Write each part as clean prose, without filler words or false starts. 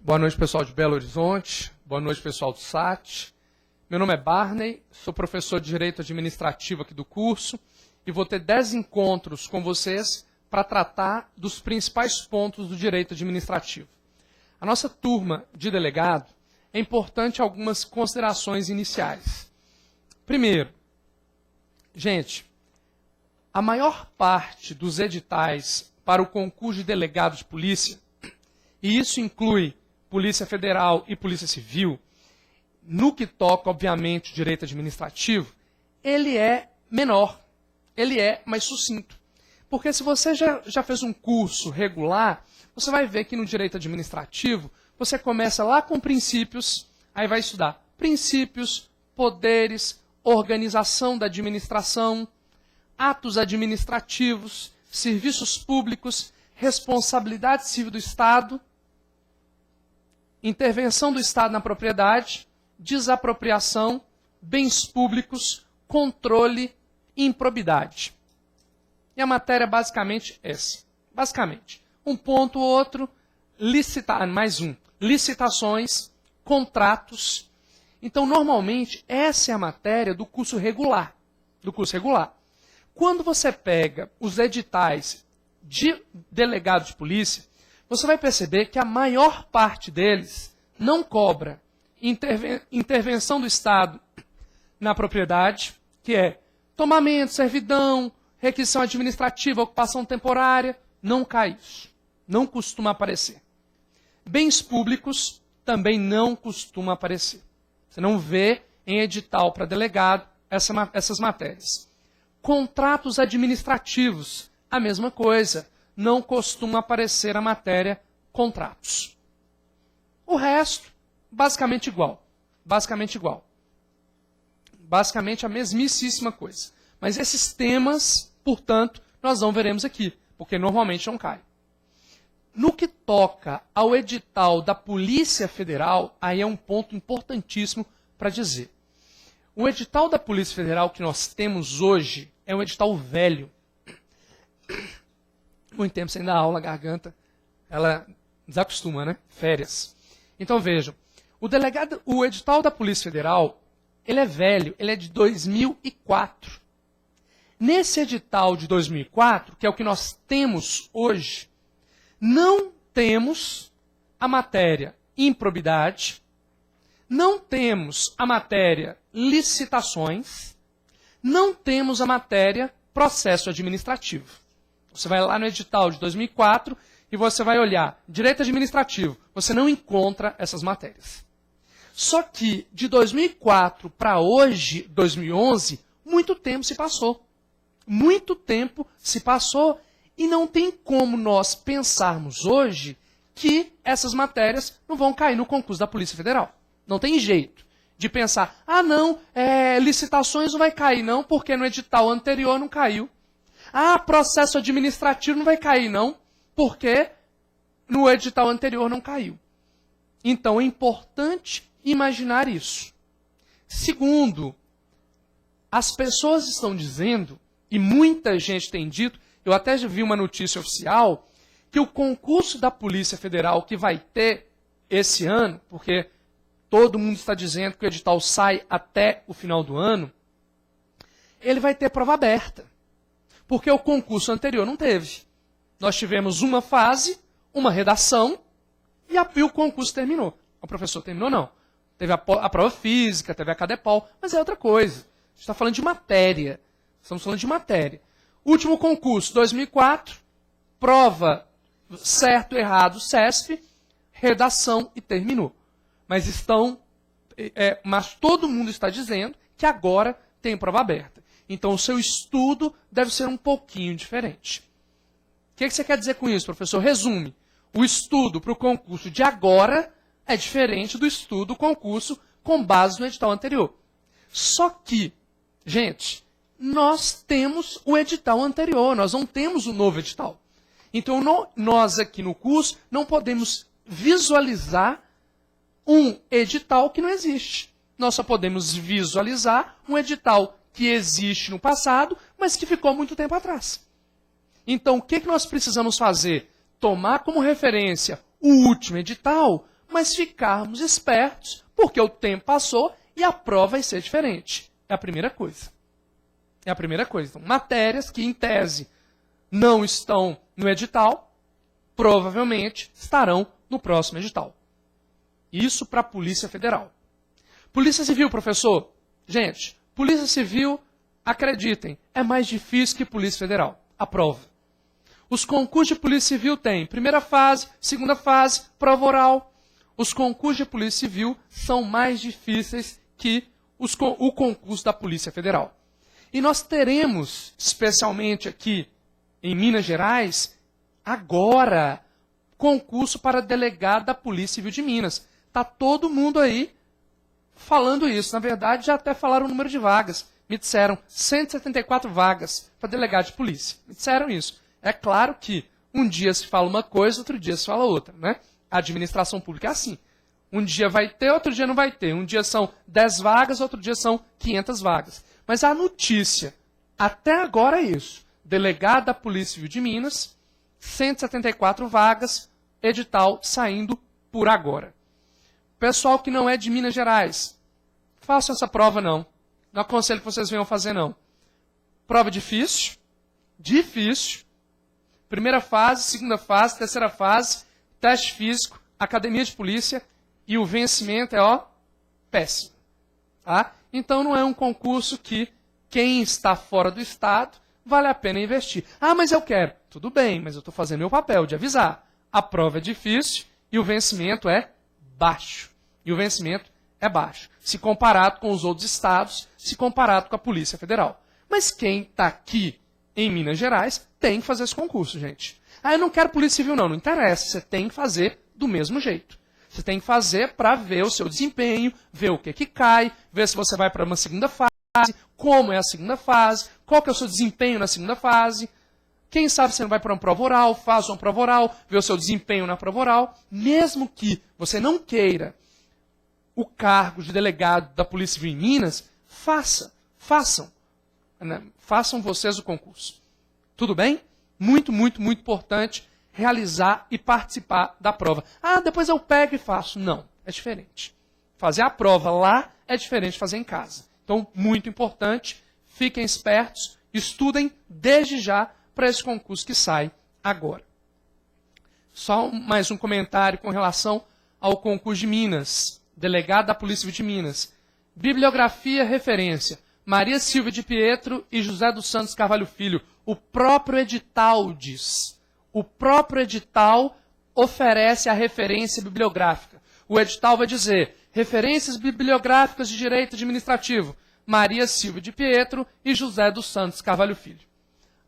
Boa noite, pessoal de Belo Horizonte. Boa noite, pessoal do SAT. Meu nome é Barney, sou professor de Direito Administrativo aqui do curso e vou ter 10 encontros com vocês para tratar dos principais pontos do direito administrativo. A nossa turma de delegado é importante algumas considerações iniciais. Primeiro, gente, a maior parte dos editais para o concurso de delegado de polícia, e isso inclui Polícia Federal e Polícia Civil, no que toca, obviamente, o direito administrativo, ele é menor, ele é mais sucinto. Porque se você já fez um curso regular, você vai ver que no direito administrativo, você começa lá com princípios, aí vai estudar princípios, poderes, organização da administração, atos administrativos, serviços públicos, responsabilidade civil do Estado, intervenção do Estado na propriedade, desapropriação, bens públicos, controle e improbidade. E a matéria é basicamente essa. Basicamente, um ponto ou outro, mais um, licitações, contratos. Então, normalmente, essa é a matéria do curso regular. Quando você pega os editais de delegado de polícia, você vai perceber que a maior parte deles não cobra intervenção do Estado na propriedade, que é tomamento, servidão, requisição administrativa, ocupação temporária, não cai isso. Não costuma aparecer. Bens públicos também não costuma aparecer. Você não vê em edital para delegado essas matérias. Contratos administrativos, a mesma coisa. Não costuma aparecer a matéria contratos. O resto, basicamente igual. Basicamente a mesmíssima coisa. Mas esses temas, portanto, nós não veremos aqui, porque normalmente não cai. No que toca ao edital da Polícia Federal, aí é um ponto importantíssimo para dizer. O edital da Polícia Federal que nós temos hoje é um edital velho. Muito tempo sem dar aula, a garganta, ela desacostuma, né? Férias. Então vejam, o edital da Polícia Federal, ele é velho, ele é de 2004. Nesse edital de 2004, que é o que nós temos hoje, não temos a matéria improbidade, não temos a matéria licitações, não temos a matéria processo administrativo. Você vai lá no edital de 2004 e você vai olhar direito administrativo. Você não encontra essas matérias. Só que de 2004 para hoje, 2011, muito tempo se passou. Muito tempo se passou e não tem como nós pensarmos hoje que essas matérias não vão cair no concurso da Polícia Federal. Não tem jeito de pensar, licitações não vai cair não, porque no edital anterior não caiu. Processo administrativo não vai cair não, porque no edital anterior não caiu. Então é importante imaginar isso. Segundo, as pessoas estão dizendo, e muita gente tem dito, eu até já vi uma notícia oficial, que o concurso da Polícia Federal que vai ter esse ano, porque todo mundo está dizendo que o edital sai até o final do ano, ele vai ter prova aberta. Porque o concurso anterior não teve. Nós tivemos uma fase, uma redação, e o concurso terminou. O professor terminou, não. Teve a prova física, teve a CADEPOL, mas é outra coisa. A gente está falando de matéria. Estamos falando de matéria. Último concurso, 2004, prova certo, errado, CESP, redação e terminou. Mas todo mundo está dizendo que agora tem prova aberta. Então o seu estudo deve ser um pouquinho diferente. que você quer dizer com isso, professor? Resume. O estudo para o concurso de agora é diferente do estudo do concurso com base no edital anterior. Só que, gente, nós temos o edital anterior, nós não temos o novo edital. Então, nós aqui no curso não podemos visualizar um edital que não existe. Nós só podemos visualizar um edital que existe no passado, mas que ficou muito tempo atrás. Então, o que nós precisamos fazer? Tomar como referência o último edital, mas ficarmos espertos, porque o tempo passou e a prova vai ser diferente. É a primeira coisa. É a primeira coisa. Então, matérias que, em tese, não estão no edital, provavelmente estarão no próximo edital. Isso para a Polícia Federal. Polícia Civil, professor. Gente, Polícia Civil, acreditem, é mais difícil que Polícia Federal. A prova. Os concursos de Polícia Civil têm primeira fase, segunda fase, prova oral. Os concursos de Polícia Civil são mais difíceis que o concurso da Polícia Federal. E nós teremos, especialmente aqui em Minas Gerais, agora, concurso para delegado da Polícia Civil de Minas. Está todo mundo aí falando isso. Na verdade, já até falaram o número de vagas. Me disseram 174 vagas para delegado de polícia. Me disseram isso. É claro que um dia se fala uma coisa, outro dia se fala outra, né? A administração pública é assim. Um dia vai ter, outro dia não vai ter. Um dia são 10 vagas, outro dia são 500 vagas. Mas a notícia, até agora é isso. Delegado da Polícia Civil de Minas, 174 vagas, edital saindo por agora. Pessoal que não é de Minas Gerais, façam essa prova não. Não aconselho que vocês venham fazer não. Prova difícil, difícil. Primeira fase, segunda fase, terceira fase, teste físico, academia de polícia e o vencimento é, péssimo. Tá? Então não é um concurso que quem está fora do estado vale a pena investir. Ah, mas eu quero. Tudo bem, mas eu estou fazendo meu papel de avisar. A prova é difícil e o vencimento é baixo. E o vencimento é baixo. Se comparado com os outros estados, se comparado com a Polícia Federal. Mas quem está aqui em Minas Gerais tem que fazer esse concurso, gente. Ah, eu não quero Polícia Civil não. Não interessa. Você tem que fazer do mesmo jeito. Você tem que fazer para ver o seu desempenho, ver o que cai, ver se você vai para uma segunda fase, como é a segunda fase, qual que é o seu desempenho na segunda fase. Quem sabe você não vai para uma prova oral, faz uma prova oral, vê o seu desempenho na prova oral. Mesmo que você não queira o cargo de delegado da Polícia Civil em Minas, façam. Né? Façam vocês o concurso. Tudo bem? Muito, muito, muito importante realizar e participar da prova. Ah, depois eu pego e faço. Não, é diferente. Fazer a prova lá é diferente de fazer em casa. Então, muito importante, fiquem espertos, estudem desde já para esse concurso que sai agora. Só mais um comentário com relação ao concurso de Minas, delegado da Polícia Civil de Minas. Bibliografia, referência. Maria Silvia de Pietro e José dos Santos Carvalho Filho. O próprio edital diz. O próprio edital oferece a referência bibliográfica. O edital vai dizer, referências bibliográficas de direito administrativo, Maria Silvia de Pietro e José dos Santos Carvalho Filho.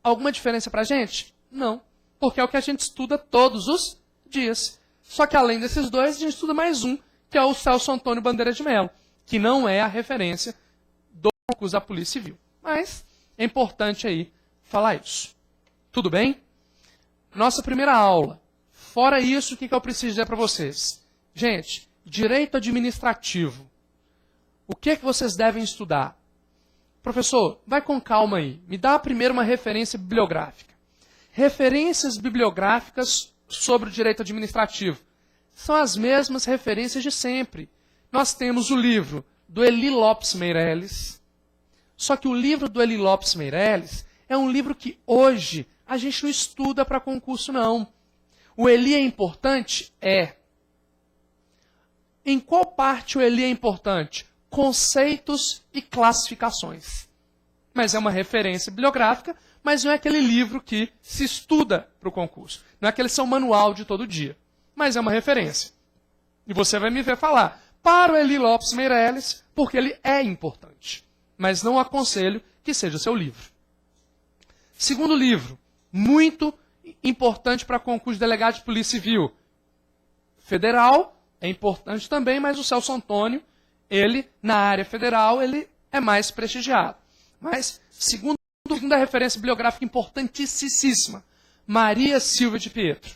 Alguma diferença para a gente? Não, porque é o que a gente estuda todos os dias. Só que além desses dois, a gente estuda mais um, que é o Celso Antônio Bandeira de Mello, que não é a referência do concurso da Polícia Civil. Mas é importante aí falar isso. Tudo bem? Nossa primeira aula. Fora isso, o que eu preciso dizer para vocês? Gente, direito administrativo. O que vocês devem estudar? Professor, vai com calma aí. Me dá primeiro uma referência bibliográfica. Referências bibliográficas sobre o direito administrativo. São as mesmas referências de sempre. Nós temos o livro do Eli Lopes Meireles. Só que o livro do Eli Lopes Meireles é um livro que hoje a gente não estuda para concurso, não. O Eli é importante? É. Em qual parte o Eli é importante? Conceitos e classificações. Mas é uma referência bibliográfica, mas não é aquele livro que se estuda para o concurso. Não é aquele seu manual de todo dia. Mas é uma referência. E você vai me ver falar para o Eli Lopes Meireles, porque ele é importante. Mas não aconselho que seja seu livro. Segundo livro, muito importante para concurso de delegado de Polícia Civil. Federal é importante também, mas o Celso Antônio, ele, na área federal, ele é mais prestigiado. Mas, segunda referência bibliográfica importantíssima, Maria Silvia de Pietro.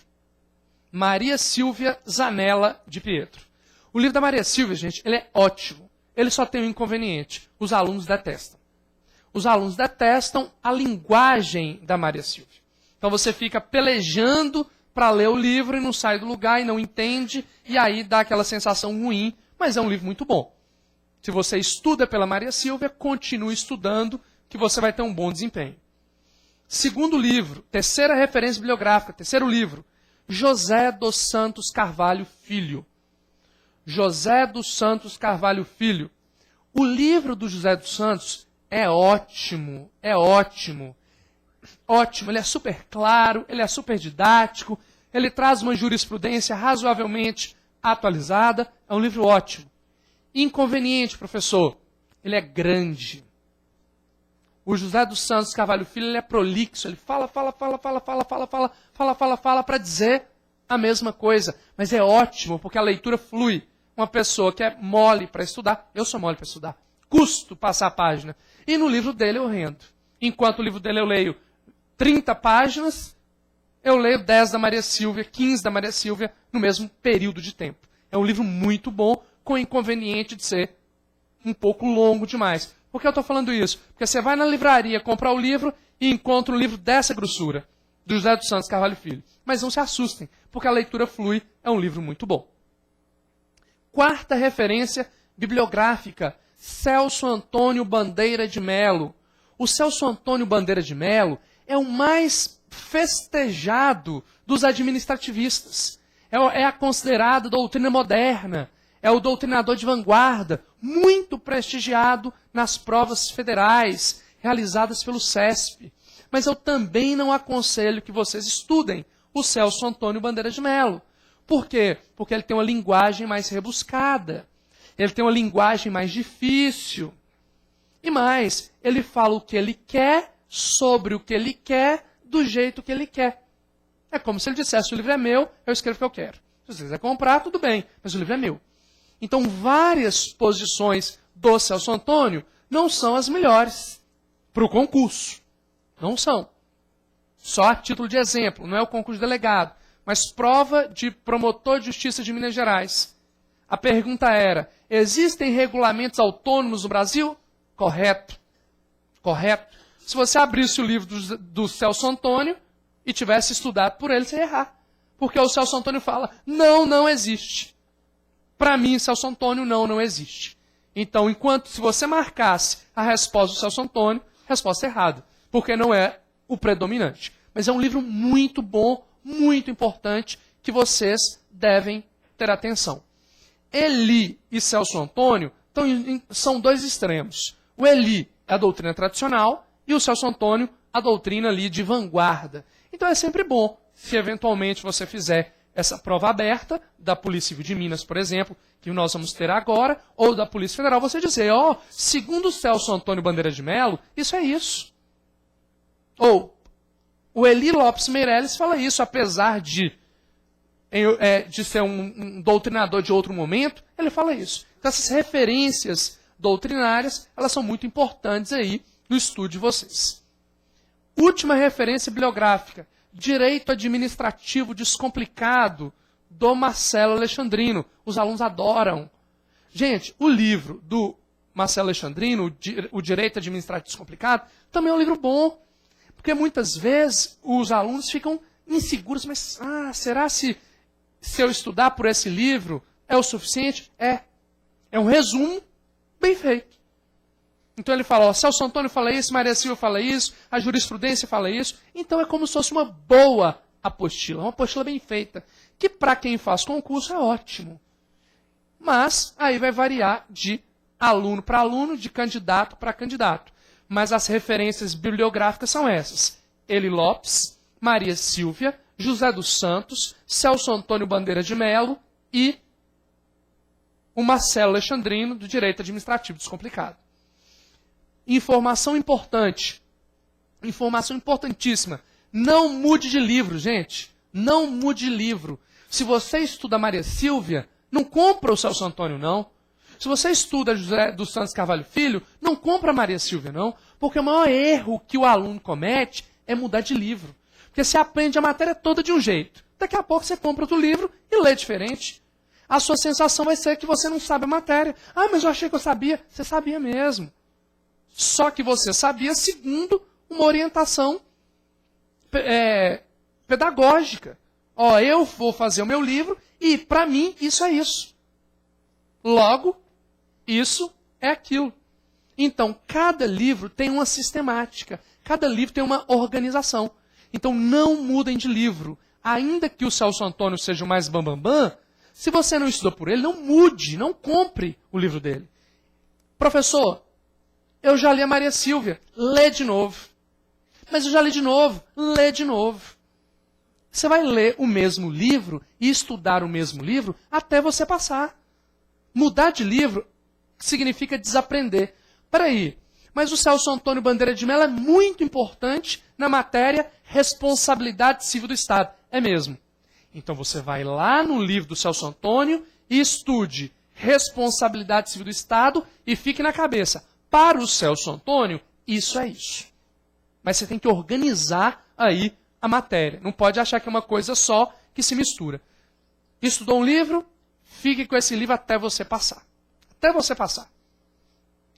Maria Silvia Zanella de Pietro. O livro da Maria Silvia, gente, ele é ótimo. Ele só tem um inconveniente. Os alunos detestam. Os alunos detestam a linguagem da Maria Silvia. Então você fica pelejando para ler o livro e não sai do lugar e não entende, e aí dá aquela sensação ruim, mas é um livro muito bom. Se você estuda pela Maria Silvia, continue estudando, que você vai ter um bom desempenho. Segundo livro, terceira referência bibliográfica, terceiro livro, José dos Santos Carvalho Filho. José dos Santos Carvalho Filho. O livro do José dos Santos é ótimo, é ótimo. Ótimo, ele é super claro, ele é super didático, ele traz uma jurisprudência razoavelmente atualizada, é um livro ótimo. Inconveniente, professor, ele é grande. O José dos Santos Carvalho Filho, ele é prolixo, ele fala para dizer a mesma coisa, mas é ótimo porque a leitura flui. Uma pessoa que é mole para estudar, eu sou mole para estudar, custo passar a página. E no livro dele eu rendo. Enquanto o livro dele eu leio 30 páginas, eu leio 10 da Maria Silvia, 15 da Maria Silvia, no mesmo período de tempo. É um livro muito bom, com o inconveniente de ser um pouco longo demais. Por que eu estou falando isso? Porque você vai na livraria comprar o livro e encontra um livro dessa grossura, do José dos Santos Carvalho Filho. Mas não se assustem, porque a leitura flui, é um livro muito bom. Quarta referência bibliográfica, Celso Antônio Bandeira de Melo. O Celso Antônio Bandeira de Melo é o mais festejado dos administrativistas. É a considerada doutrina moderna. É o doutrinador de vanguarda, muito prestigiado nas provas federais realizadas pelo CESP. Mas eu também não aconselho que vocês estudem o Celso Antônio Bandeira de Melo. Por quê? Porque ele tem uma linguagem mais rebuscada. Ele tem uma linguagem mais difícil. E mais, ele fala o que ele quer, sobre o que ele quer, do jeito que ele quer. É como se ele dissesse, o livro é meu, eu escrevo o que eu quero. Se você quiser comprar, tudo bem, mas o livro é meu. Então, várias posições do Celso Antônio não são as melhores para o concurso. Não são. Só a título de exemplo, não é o concurso de delegado, mas prova de promotor de justiça de Minas Gerais. A pergunta era, existem regulamentos autônomos no Brasil? Correto. Correto. Se você abrisse o livro do Celso Antônio e tivesse estudado por ele, você ia errar. Porque o Celso Antônio fala, não existe. Para mim, Celso Antônio, não existe. Então, se você marcasse a resposta do Celso Antônio, resposta errada. Porque não é o predominante. Mas é um livro muito bom, muito importante, que vocês devem ter atenção. Eli e Celso Antônio são dois extremos. O Eli é a doutrina tradicional e o Celso Antônio a doutrina ali de vanguarda. Então é sempre bom, se eventualmente você fizer essa prova aberta da Polícia Civil de Minas, por exemplo, que nós vamos ter agora, ou da Polícia Federal, você dizer, segundo o Celso Antônio Bandeira de Melo, isso é isso. Ou, o Eli Lopes Meirelles fala isso, apesar de ser um doutrinador de outro momento, ele fala isso. Então essas referências doutrinárias, elas são muito importantes aí no estudo de vocês. Última referência bibliográfica, Direito Administrativo Descomplicado, do Marcelo Alexandrino. Os alunos adoram. Gente, o livro do Marcelo Alexandrino, o Direito Administrativo Descomplicado, também é um livro bom. Porque muitas vezes os alunos ficam inseguros, mas será se eu estudar por esse livro é o suficiente? É um resumo bem feito. Então ele fala, Celso Antônio fala isso, Maria Silva fala isso, a jurisprudência fala isso. Então é como se fosse uma boa apostila, uma apostila bem feita, que para quem faz concurso é ótimo. Mas aí vai variar de aluno para aluno, de candidato para candidato. Mas as referências bibliográficas são essas. Eli Lopes, Maria Silvia, José dos Santos, Celso Antônio Bandeira de Melo e o Marcelo Alexandrino, do Direito Administrativo Descomplicado. Informação importante, informação importantíssima. Não mude de livro, gente. Não mude de livro. Se você estuda Maria Sílvia, não compra o Celso Antônio, não. Se você estuda José dos Santos Carvalho Filho, não compra Maria Sílvia, não. Porque o maior erro que o aluno comete é mudar de livro. Porque você aprende a matéria toda de um jeito. Daqui a pouco você compra outro livro e lê diferente. A sua sensação vai ser que você não sabe a matéria. Ah, mas eu achei que eu sabia. Você sabia mesmo. Só que você sabia segundo uma orientação pedagógica. Ó, eu vou fazer o meu livro e, para mim, isso é isso. Logo, isso é aquilo. Então, cada livro tem uma sistemática. Cada livro tem uma organização. Então, não mudem de livro. Ainda que o Celso Antônio seja o mais bambambam, se você não estudou por ele, não mude, não compre o livro dele. Professor, eu já li a Maria Sílvia, lê de novo. Mas eu já li de novo, lê de novo. Você vai ler o mesmo livro e estudar o mesmo livro até você passar. Mudar de livro significa desaprender. Peraí, mas o Celso Antônio Bandeira de Mello é muito importante na matéria responsabilidade civil do Estado. É mesmo. Então você vai lá no livro do Celso Antônio e estude responsabilidade civil do Estado e fique na cabeça. Para o Celso Antônio, isso é isso. Mas você tem que organizar aí a matéria. Não pode achar que é uma coisa só que se mistura. Estudou um livro, fique com esse livro até você passar. Até você passar.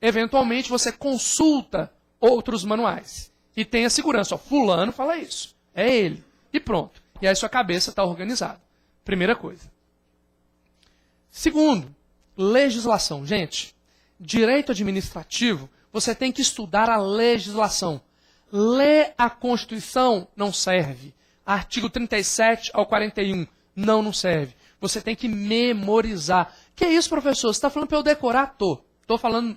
Eventualmente você consulta outros manuais. E tenha segurança. Ó, fulano fala isso. É ele. E pronto. E aí sua cabeça está organizada. Primeira coisa. Segundo, legislação. Gente, direito administrativo, você tem que estudar a legislação. Ler a Constituição não serve. Artigo 37 ao 41 não serve. Você tem que memorizar. Que isso, professor? Você está falando para eu decorar? Tô falando.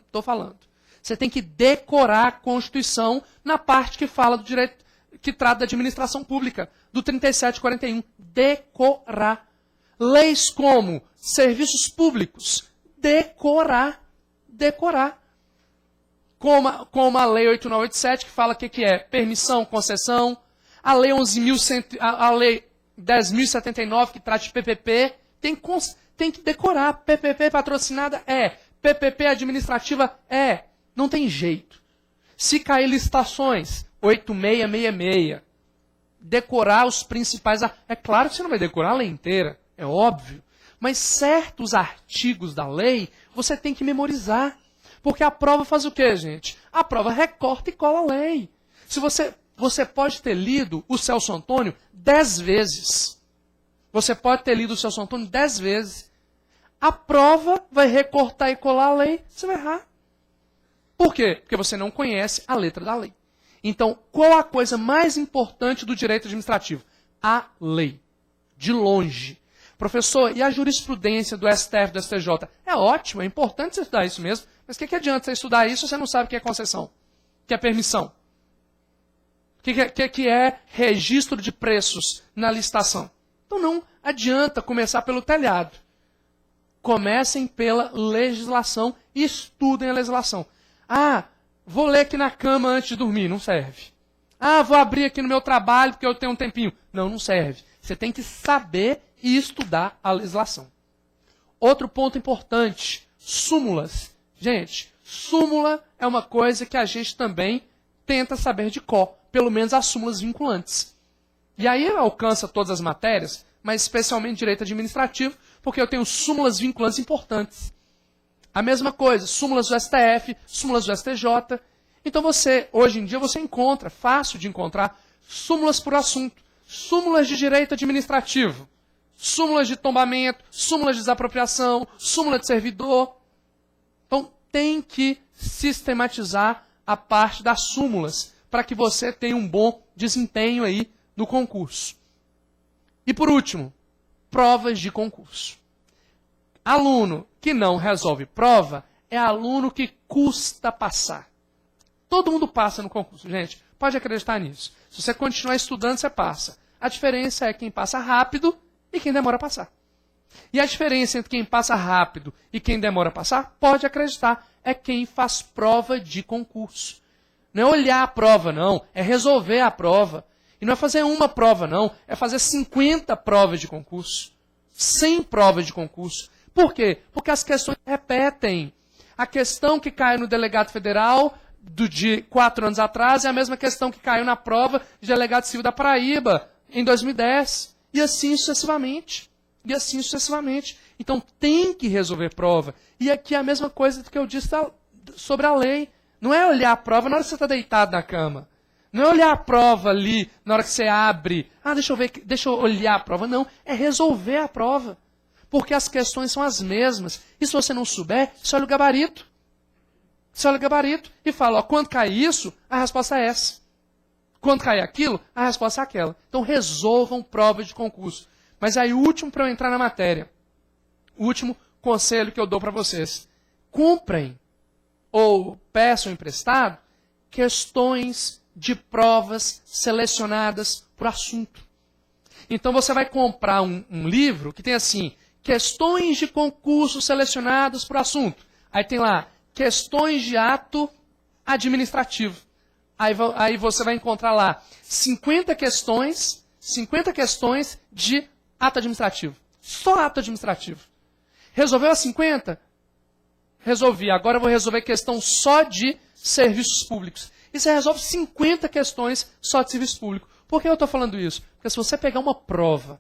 Você tem que decorar a Constituição na parte que fala do direito, que trata da administração pública, do 37 ao 41. Decorar. Leis como serviços públicos. Decorar. Como a Lei 8987, que fala o que é permissão, concessão. A Lei 10.079, que trata de PPP. Tem que decorar. PPP patrocinada é. PPP administrativa é. Não tem jeito. Se cair licitações, 8666. Decorar os principais. É claro que você não vai decorar a lei inteira, é óbvio. Mas certos artigos da lei você tem que memorizar. Porque a prova faz o quê, gente? A prova recorta e cola a lei. Se você pode ter lido o Celso Antônio 10 vezes. Você pode ter lido o Celso Antônio 10 vezes. A prova vai recortar e colar a lei, você vai errar. Por quê? Porque você não conhece a letra da lei. Então, qual a coisa mais importante do direito administrativo? A lei. De longe. Professor, e a jurisprudência do STF, do STJ? É ótimo, é importante você estudar isso mesmo. Mas o que adianta você estudar isso se você não sabe o que é concessão? O que é permissão? O que é registro de preços na licitação? Então não adianta começar pelo telhado. Comecem pela legislação e estudem a legislação. Ah, vou ler aqui na cama antes de dormir. Não serve. Ah, vou abrir aqui no meu trabalho porque eu tenho um tempinho. Não serve. Você tem que saber e estudar a legislação. Outro ponto importante, súmulas. Gente, súmula é uma coisa que a gente também tenta saber de cor, pelo menos as súmulas vinculantes. E aí alcança todas as matérias, mas especialmente direito administrativo, porque eu tenho súmulas vinculantes importantes. A mesma coisa, súmulas do STF, súmulas do STJ. Então hoje em dia você encontra, fácil de encontrar, súmulas por assunto, súmulas de direito administrativo, súmulas de tombamento, súmulas de desapropriação, súmula de servidor. Então, tem que sistematizar a parte das súmulas para que você tenha um bom desempenho aí no concurso. E por último, provas de concurso. Aluno que não resolve prova é aluno que custa passar. Todo mundo passa no concurso, gente. Pode acreditar nisso. Se você continuar estudando, você passa. A diferença é quem passa rápido e quem demora a passar. E a diferença entre quem passa rápido e quem demora a passar, pode acreditar, é quem faz prova de concurso. Não é olhar a prova, não. É resolver a prova. E não é fazer uma prova, não. É fazer 50 provas de concurso. 100 provas de concurso. Por quê? Porque as questões repetem. A questão que caiu no delegado federal de 4 anos atrás é a mesma questão que caiu na prova de delegado civil da Paraíba em 2010. E assim sucessivamente. E assim sucessivamente. Então tem que resolver prova. E aqui é a mesma coisa do que eu disse sobre a lei. Não é olhar a prova na hora que você está deitado na cama. Não é olhar a prova ali na hora que você abre. Ah, deixa eu olhar a prova. Não, é resolver a prova. Porque as questões são as mesmas. E se você não souber, você olha o gabarito. Você olha o gabarito e fala, ó, quando cai isso, a resposta é essa. Quando cai aquilo, a resposta é aquela. Então resolvam prova de concurso. Mas aí o último para eu entrar na matéria. O último conselho que eu dou para vocês. Comprem ou peçam emprestado questões de provas selecionadas por assunto. Então você vai comprar um livro que tem assim, questões de concurso selecionadas por assunto. Aí tem lá, questões de ato administrativo. Aí você vai encontrar lá 50 questões de ato administrativo. Só ato administrativo. Resolveu as 50? Resolvi. Agora eu vou resolver questão só de serviços públicos. E você resolve 50 questões só de serviço público. Por que eu estou falando isso? Porque se você pegar uma prova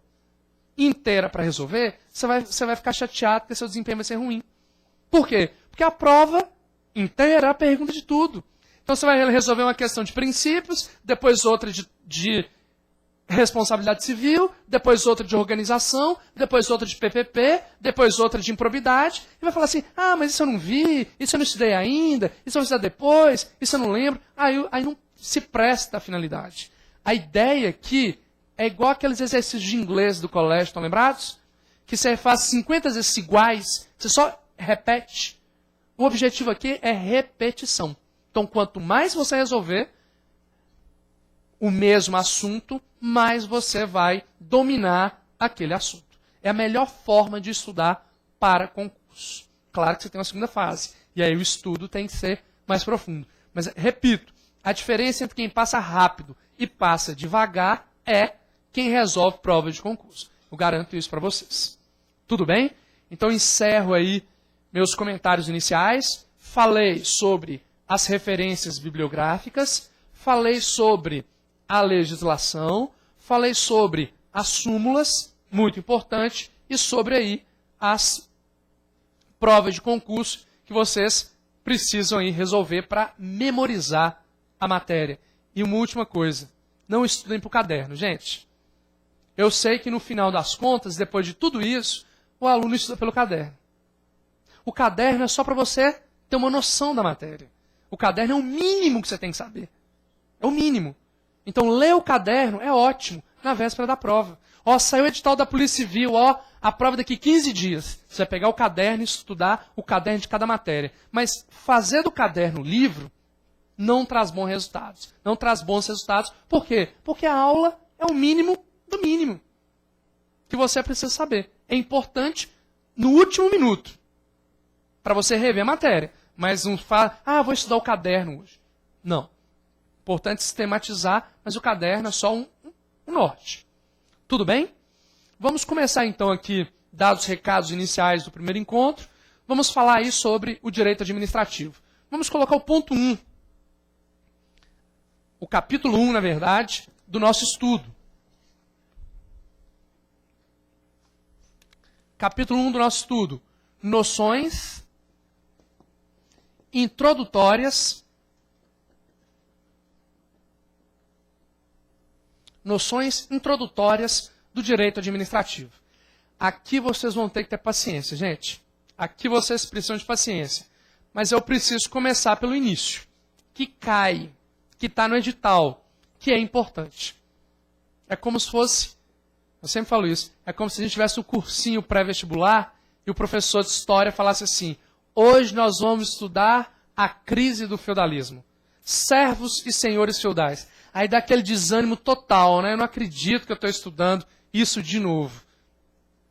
inteira para resolver, você vai ficar chateado porque seu desempenho vai ser ruim. Por quê? Porque a prova inteira é a pergunta de tudo. Então você vai resolver uma questão de princípios, depois outra de responsabilidade civil, depois outra de organização, depois outra de PPP, depois outra de improbidade, e vai falar assim, ah, mas isso eu não vi, isso eu não estudei ainda, isso eu vou estudar depois, isso eu não lembro. Aí não se presta à finalidade. A ideia aqui é igual aqueles exercícios de inglês do colégio, estão lembrados? Que você faz 50 vezes iguais, você só repete. O objetivo aqui é repetição. Então, quanto mais você resolver o mesmo assunto, mais você vai dominar aquele assunto. É a melhor forma de estudar para concurso. Claro que você tem uma segunda fase. E aí o estudo tem que ser mais profundo. Mas, repito, a diferença entre quem passa rápido e passa devagar é quem resolve prova de concurso. Eu garanto isso para vocês. Tudo bem? Então, encerro aí meus comentários iniciais. Falei sobre as referências bibliográficas. Falei sobre a legislação, falei sobre as súmulas, muito importante, e sobre aí as provas de concurso que vocês precisam aí resolver para memorizar a matéria. E uma última coisa, não estudem para o caderno, gente. Eu sei que no final das contas, depois de tudo isso, o aluno estuda pelo caderno. O caderno é só para você ter uma noção da matéria. O caderno é o mínimo que você tem que saber. É o mínimo. Então, ler o caderno é ótimo na véspera da prova. Ó, saiu o edital da Polícia Civil, ó, a prova daqui 15 dias. Você vai pegar o caderno e estudar o caderno de cada matéria. Mas fazer do caderno livro não traz bons resultados. Não traz bons resultados. Por quê? Porque a aula é o mínimo do mínimo que você precisa saber. É importante no último minuto para você rever a matéria. Mas não fala, vou estudar o caderno hoje. Não. Importante sistematizar, mas o caderno é só um norte. Tudo bem? Vamos começar então aqui, dados os recados iniciais do primeiro encontro, vamos falar aí sobre o direito administrativo. Vamos colocar o ponto 1. O capítulo 1, na verdade, do nosso estudo. Capítulo 1 do nosso estudo. Noções introdutórias. Noções introdutórias do direito administrativo. Aqui vocês vão ter que ter paciência, gente. Aqui vocês precisam de paciência. Mas eu preciso começar pelo início. Que cai, que está no edital, que é importante. É como se fosse, eu sempre falo isso, é como se a gente tivesse um cursinho pré-vestibular e o professor de história falasse assim, hoje nós vamos estudar a crise do feudalismo. Servos e senhores feudais. Aí dá aquele desânimo total, né? Eu não acredito que eu estou estudando isso de novo.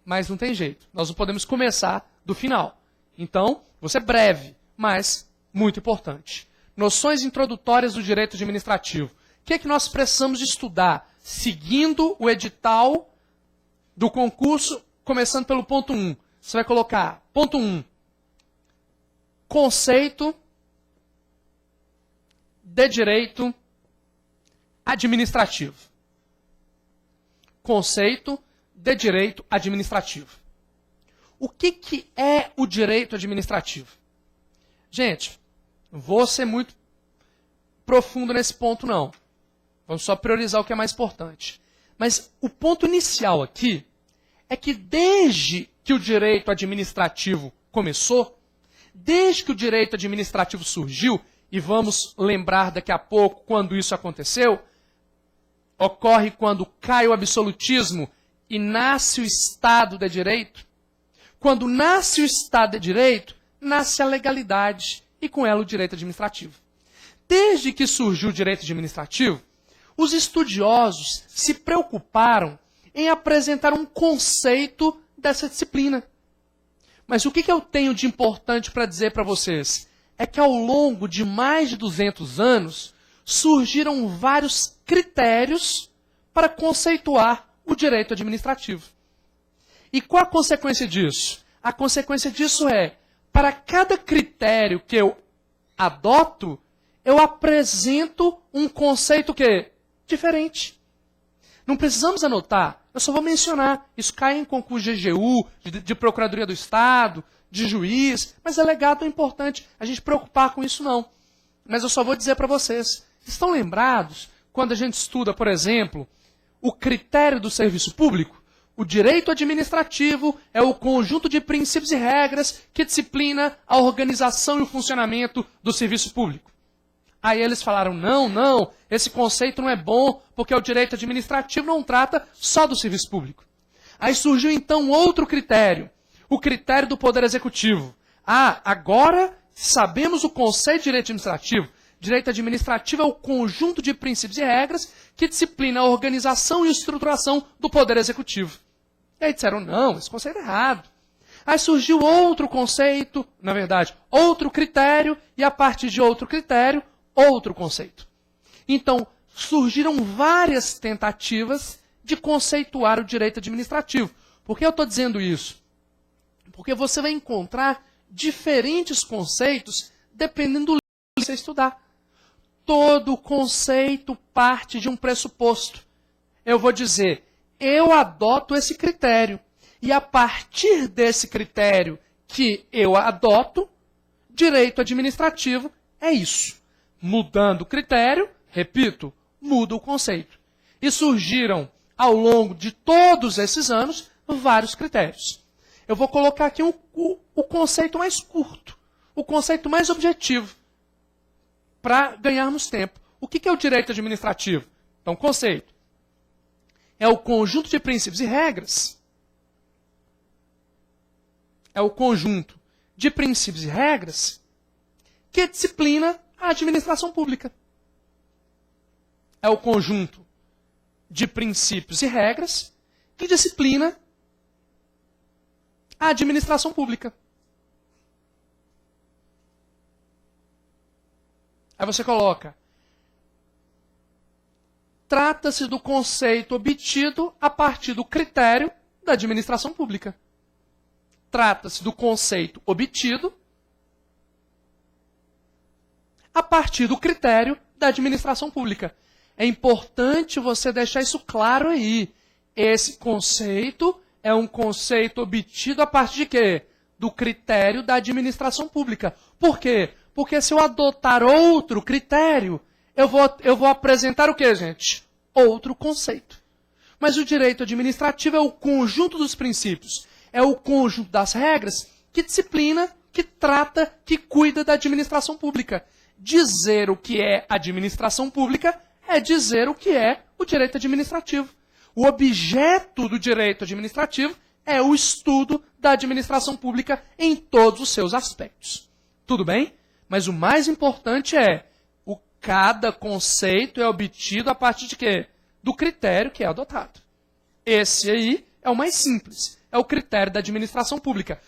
Mas não tem jeito. Nós não podemos começar do final. Então, vou ser breve, mas muito importante. Noções introdutórias do direito administrativo. O que é que nós precisamos de estudar? seguindo o edital do concurso, começando pelo ponto 1. Você vai colocar, ponto 1, conceito de direito administrativo. Conceito de direito administrativo. O que é o direito administrativo? Gente, não vou ser muito profundo nesse ponto, não. Vamos só priorizar o que é mais importante. Mas o ponto inicial aqui é que desde que o direito administrativo começou, desde que o direito administrativo surgiu, e vamos lembrar daqui a pouco quando isso aconteceu, ocorre quando cai o absolutismo e nasce o Estado de Direito. Quando nasce o Estado de Direito, nasce a legalidade e com ela o direito administrativo. Desde que surgiu o direito administrativo, os estudiosos se preocuparam em apresentar um conceito dessa disciplina. Mas o que eu tenho de importante para dizer para vocês? É que ao longo de mais de 200 anos, surgiram vários critérios para conceituar o direito administrativo. E qual a consequência disso? A consequência disso é, para cada critério que eu adoto, eu apresento um conceito que diferente. Não precisamos anotar, eu só vou mencionar. Isso cai em concurso de GGU, de Procuradoria do Estado, de juiz, mas é legado, é importante a gente preocupar com isso não. Mas eu só vou dizer para vocês, estão lembrados quando a gente estuda, por exemplo, o critério do serviço público? O direito administrativo é o conjunto de princípios e regras que disciplina a organização e o funcionamento do serviço público. Aí eles falaram, não, esse conceito não é bom, porque o direito administrativo não trata só do serviço público. Aí surgiu então outro critério, o critério do Poder Executivo. Agora sabemos o conceito de direito administrativo. Direito administrativo é o conjunto de princípios e regras que disciplina a organização e estruturação do Poder Executivo. E aí disseram, não, esse conceito é errado. Aí surgiu outro conceito, na verdade, outro critério, e a partir de outro critério, outro conceito. Então, surgiram várias tentativas de conceituar o direito administrativo. Por que eu estou dizendo isso? Porque você vai encontrar diferentes conceitos dependendo do livro que você estudar. Todo conceito parte de um pressuposto. Eu vou dizer, eu adoto esse critério. E a partir desse critério que eu adoto, direito administrativo é isso. Mudando o critério, repito, muda o conceito. E surgiram, ao longo de todos esses anos, vários critérios. Eu vou colocar aqui o conceito mais curto, o conceito mais objetivo, para ganharmos tempo. O que é o direito administrativo? Então, conceito. É o conjunto de princípios e regras. É o conjunto de princípios e regras que disciplina a administração pública. É o conjunto de princípios e regras que disciplina a administração pública. Aí você coloca, trata-se do conceito obtido a partir do critério da administração pública. Trata-se do conceito obtido a partir do critério da administração pública. É importante você deixar isso claro aí. Esse conceito é um conceito obtido a partir de quê? Do critério da administração pública. Por quê? Porque se eu adotar outro critério, eu vou apresentar o quê, gente? Outro conceito. Mas o direito administrativo é o conjunto dos princípios, é o conjunto das regras que disciplina, que trata, que cuida da administração pública. Dizer o que é administração pública é dizer o que é o direito administrativo. O objeto do direito administrativo é o estudo da administração pública em todos os seus aspectos. Tudo bem? Mas o mais importante é, cada conceito é obtido a partir de quê? Do critério que é adotado. Esse aí é o mais simples, é o critério da administração pública.